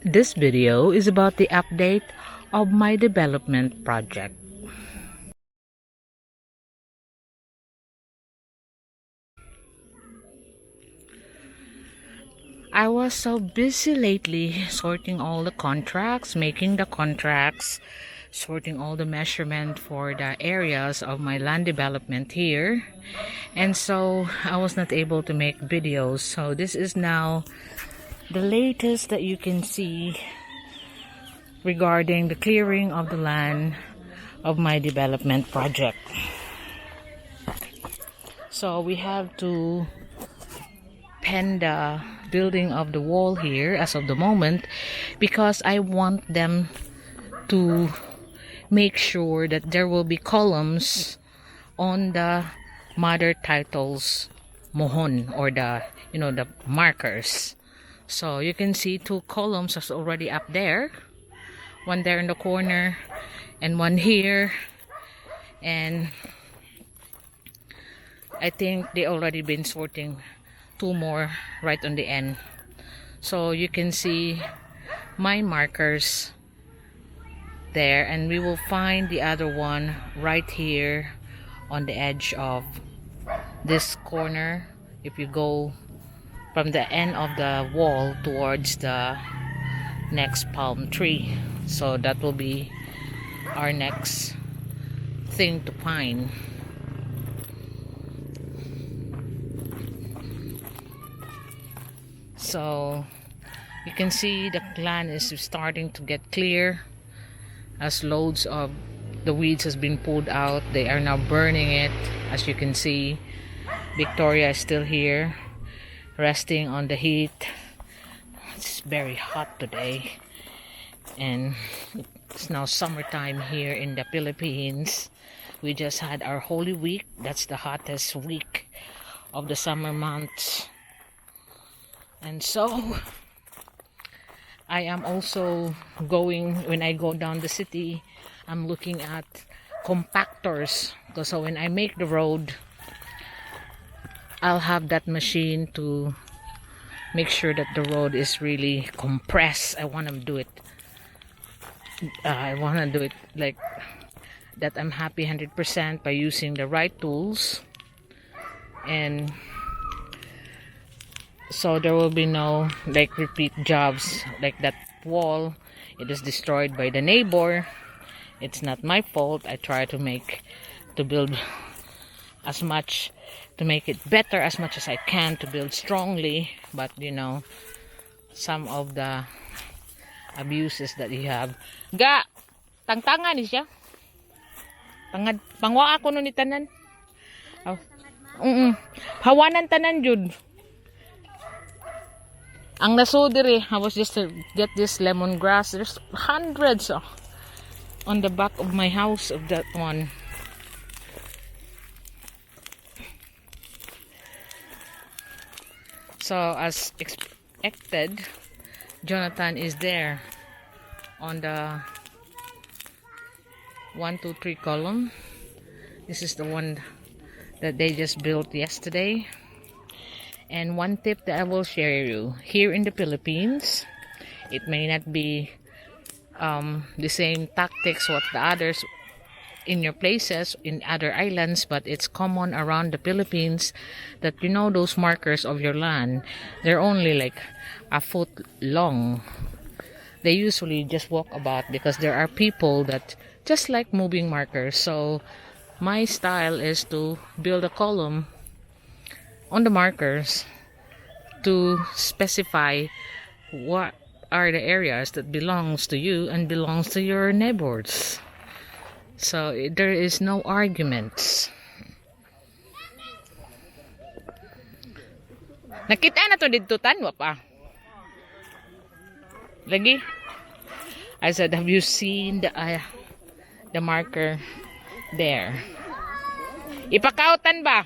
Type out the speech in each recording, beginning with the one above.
This video is about the update of my development project. I was so busy lately sorting all the contracts, making the contracts, sorting all the measurement for the areas of my land development here. And so I was not able to make videos. So this is now the latest that you can see regarding the clearing of the land of my development project. So we have to pen the building of the wall here as of the moment because I want them to make sure that there will be columns on the mother titles mohon, or the the markers. So you can see two columns is already up there, one there in the corner and one here, and I think they already been sorting two more right on the end. So you can see my markers there, and we will find the other one right here on the edge of this corner if you go from the end of the wall towards the next palm tree. So that will be our next thing to find. So you can see the land is starting to get clear as loads of the weeds has been pulled out. They are now burning it. As you can see, Victoria is still here resting on the heat. It's very hot today, and it's now summertime here in the Philippines. We just had our Holy Week. That's the hottest week of the summer months. And so I am also going, when I go down the city, I'm looking at compactors. So when I make the road, I'll have that machine to make sure that the road is really compressed. I want to do it like that. I'm happy 100% by using the right tools, and so there will be no like repeat jobs. Like that wall, it is destroyed by the neighbor. It's not my fault. I try to build as much, to make it better as much as I can, to build strongly, but some of the abuses that you have. Ga, tangtangan ni siya. Tangad, pangwa ako nun ni tanan. Oh. Hawanan tanan jud. Ang naso diri, I was just to get this lemongrass. There's hundreds on the back of my house of that one. So as expected, Jonathan is there on the 1, 2, 3 column. This is the one that they just built yesterday. And one tip that I will share you, here in the Philippines, it may not be the same tactics what the others in your places in other islands, but it's common around the Philippines that those markers of your land, they're only like a foot long. They usually just walk about because there are people that just like moving markers. So my style is to build a column on the markers to specify what are the areas that belongs to you and belongs to your neighbors. So there is no arguments. Nakita na to dito tanwa pa. Lagi. I said, have you seen the marker there? Ipakautan ba?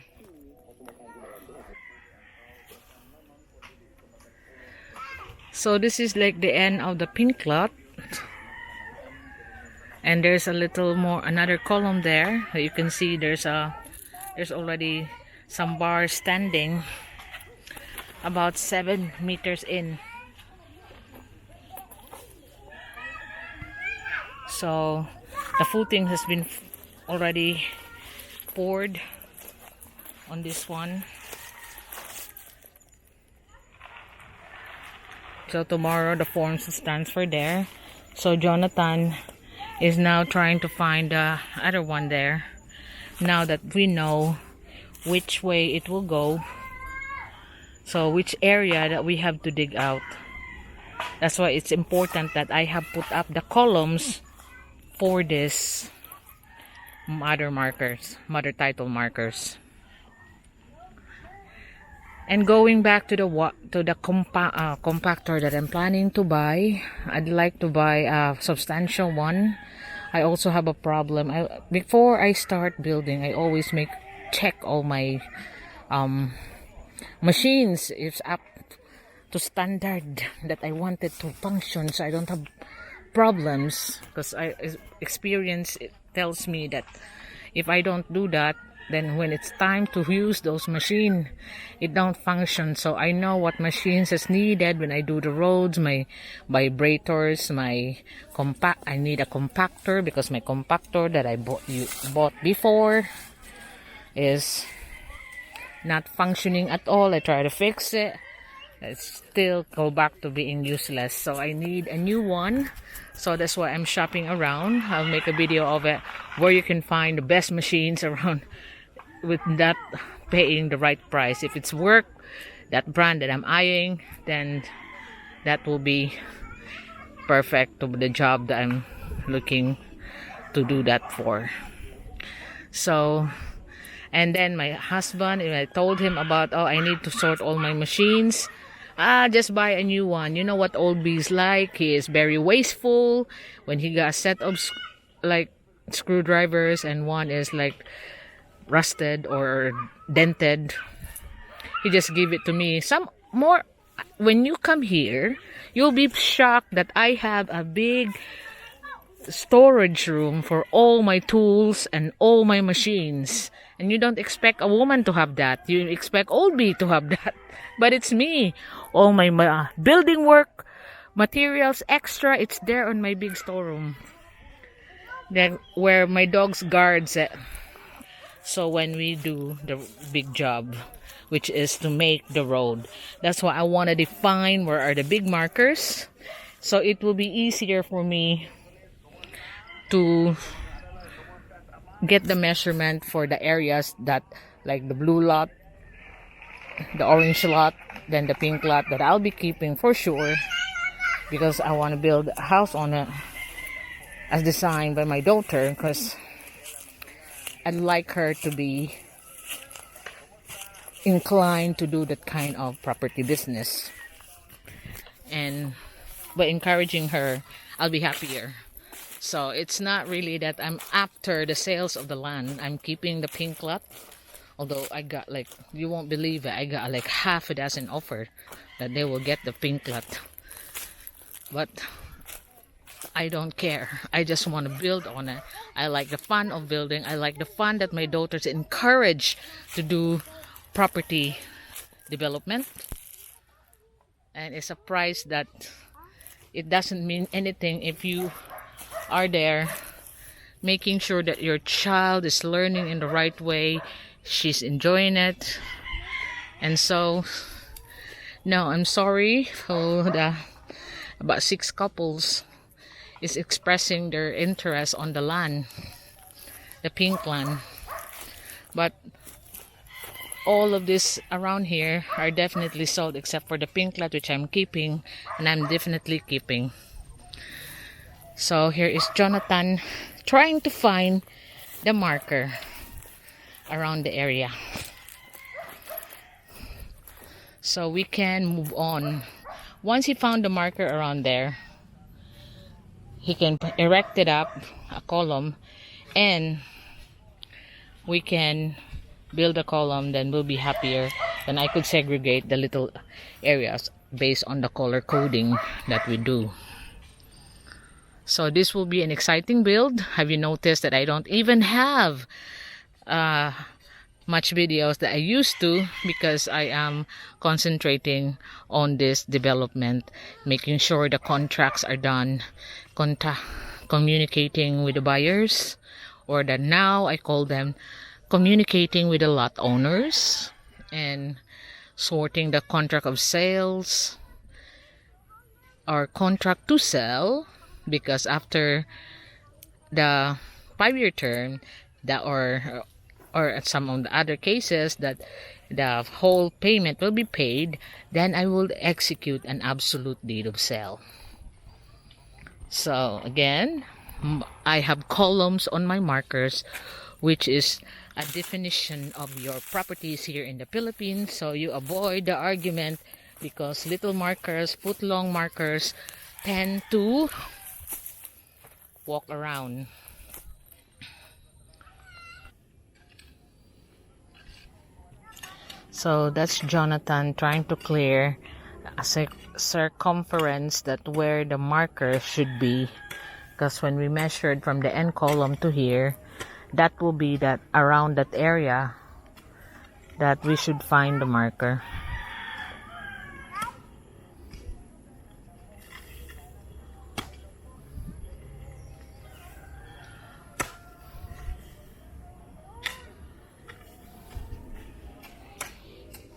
So this is like the end of the pink lot, and there's a little more, another column there. You can see there's already some bars standing about 7 meters in. So the footing has been already poured on this one. So tomorrow the forms stands for there. So Jonathan is now trying to find the other one there. Now that we know which way it will go, so which area that we have to dig out. That's why it's important that I have put up the columns for this mother title markers. And going back to the compactor that I'm planning to buy, I'd like to buy a substantial one. I also have a problem. Before I start building, I always check all my machines if up to standard that I wanted to function, so I don't have problems. Because experience tells me that if I don't do that, then when it's time to use those machines, it don't function. So I know what machines is needed when I do the roads, my vibrators, I need a compactor because my compactor that I bought before is not functioning at all. I try to fix it. It still go back to being useless. So I need a new one. So that's why I'm shopping around. I'll make a video of it where you can find the best machines around with that paying the right price. If it's work, that brand that I'm eyeing, then that will be perfect to the job that I'm looking to do that for. So, and then my husband, I told him about, I need to sort all my machines. Just buy a new one. You know what Old B's like. He is very wasteful when he got a set of like screwdrivers and one is like rusted or dented. He just give it to me. Some more. When you come here, you'll be shocked that I have a big storage room for all my tools and all my machines. And you don't expect a woman to have that. You expect Old B to have that. But it's me. All my building work, materials, extra, it's there on my big storeroom. Then where my dogs guards it. So when we do the big job, which is to make the road, that's why I want to define where are the big markers. So it will be easier for me to get the measurement for the areas that, like the blue lot, the orange lot, then the pink lot that I'll be keeping for sure, because I want to build a house on it as designed by my daughter, because I'd like her to be inclined to do that kind of property business. And by encouraging her, I'll be happier. So it's not really that I'm after the sales of the land. I'm keeping the pink lot. Although I got like, you won't believe it, I got like half a dozen offer that they will get the pink lot. But I don't care. I just want to build on it. I like the fun of building. I like the fun that my daughters encourage to do property development. And it's a price that it doesn't mean anything if you are there making sure that your child is learning in the right way, she's enjoying it. And so no, I'm sorry for the about 6 couples is expressing their interest on the land, the pink land. But all of this around here are definitely sold except for the pink lot, which I'm keeping, and I'm definitely keeping. So here is Jonathan trying to find the marker around the area, so we can move on. Once he found the marker around there, he can erect it up, a column, and we can build a column. Then we'll be happier. Then I could segregate the little areas based on the color coding that we do. So this will be an exciting build. Have you noticed that I don't even have much videos that I used to, because I am concentrating on this development, making sure the contracts are done, communicating with the buyers, or that now I call them communicating with the lot owners and sorting the contract of sales or contract to sell, because after the 5-year term, that or some of the other cases that the whole payment will be paid, then I will execute an absolute deed of sale. So again, I have columns on my markers, which is a definition of your properties here in the Philippines, so you avoid the argument, because little markers, foot long markers, tend to walk around. So that's Jonathan trying to clear a circumference that where the marker should be, because when we measured from the end column to here, that will be that around that area that we should find the marker.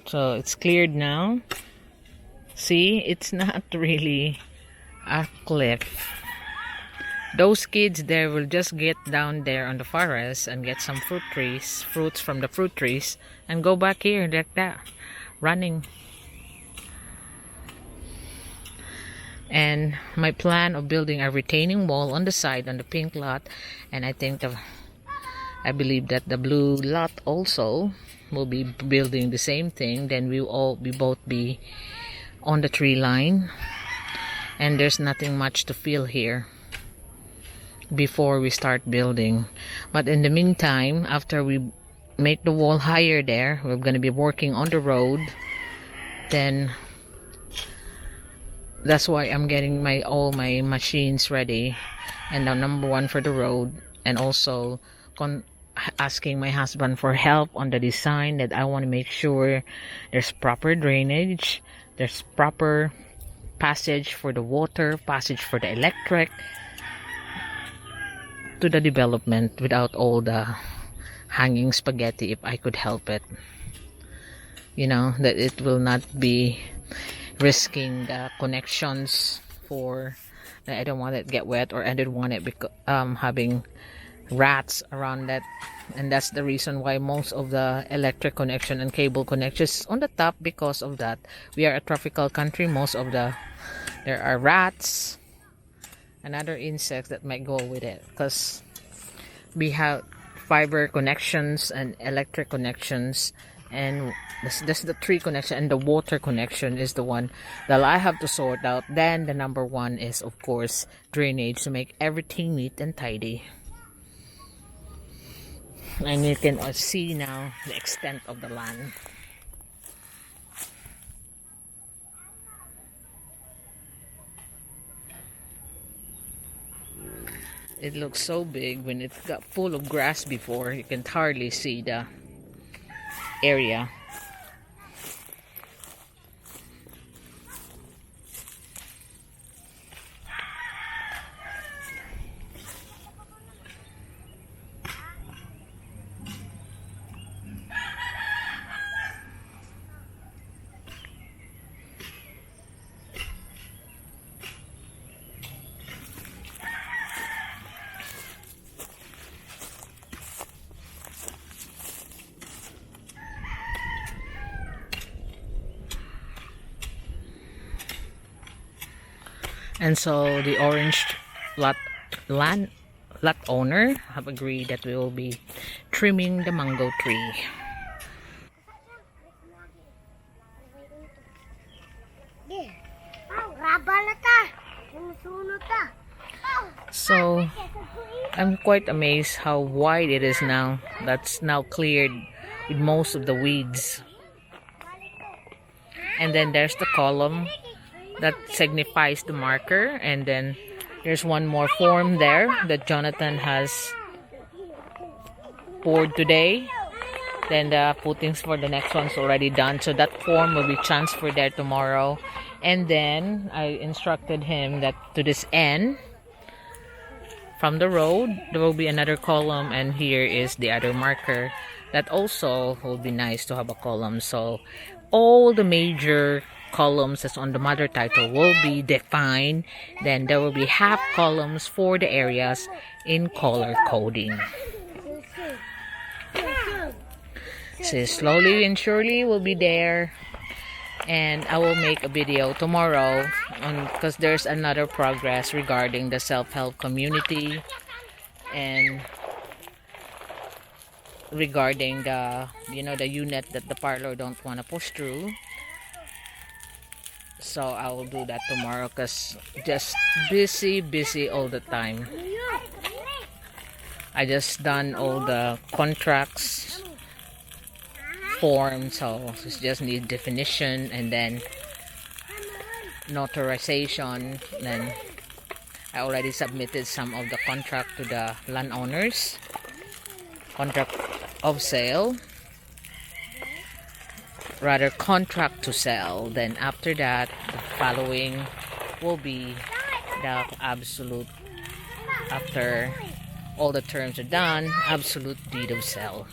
So it's cleared now. See, it's not really a cliff. Those kids there will just get down there on the forest and get some fruits from the fruit trees, and go back here like that, running. And my plan of building a retaining wall on the side on the pink lot, and I believe that the blue lot also will be building the same thing. Then we both be on the tree line, and there's nothing much to fill here before we start building. But in the meantime, after we make the wall higher there, we're going to be working on the road. Then that's why I'm getting all my machines ready, and the number one for the road, and also asking my husband for help on the design, that I want to make sure there's proper drainage, there's proper passage for the water, passage for the electric to the development, without all the hanging spaghetti, if I could help it. You know, that it will not be risking the connections for, I don't want it to get wet, or I don't want it having rats around that. And that's the reason why most of the electric connection and cable connections on the top, because of that. We are a tropical country. There are rats and other insects that might go with it, because we have fiber connections and electric connections, and this the tree connection, and the water connection is the one that I have to sort out. Then the number one is, of course, drainage, to make everything neat and tidy. And you can see now the extent of the land. It looks so big. When it got full of grass before, you can hardly see the area. And so the orange lot owner have agreed that we will be trimming the mango tree. So I'm quite amazed how wide it is now. That's now cleared with most of the weeds. And then there's the column that signifies the marker, and then there's one more form there that Jonathan has poured today. Then the puttings for the next one's already done, so that form will be transferred there tomorrow. And then I instructed him that to this end from the road. There will be another column, and here is the other marker that also will be nice to have a column. So all the major columns that's on the mother title will be defined. Then there will be half columns for the areas in color coding. So slowly and surely will be there, and I will make a video tomorrow because there's another progress regarding the self-help community and regarding the the unit that the parlor don't want to push through. So I will do that tomorrow because just busy all the time. I just done all the contracts form, so it just need definition and then notarization. Then I already submitted some of the contract to the landowners, contract of sale, rather contract to sell. Then after that, the following will be the absolute, after all the terms are done, absolute deed of sale.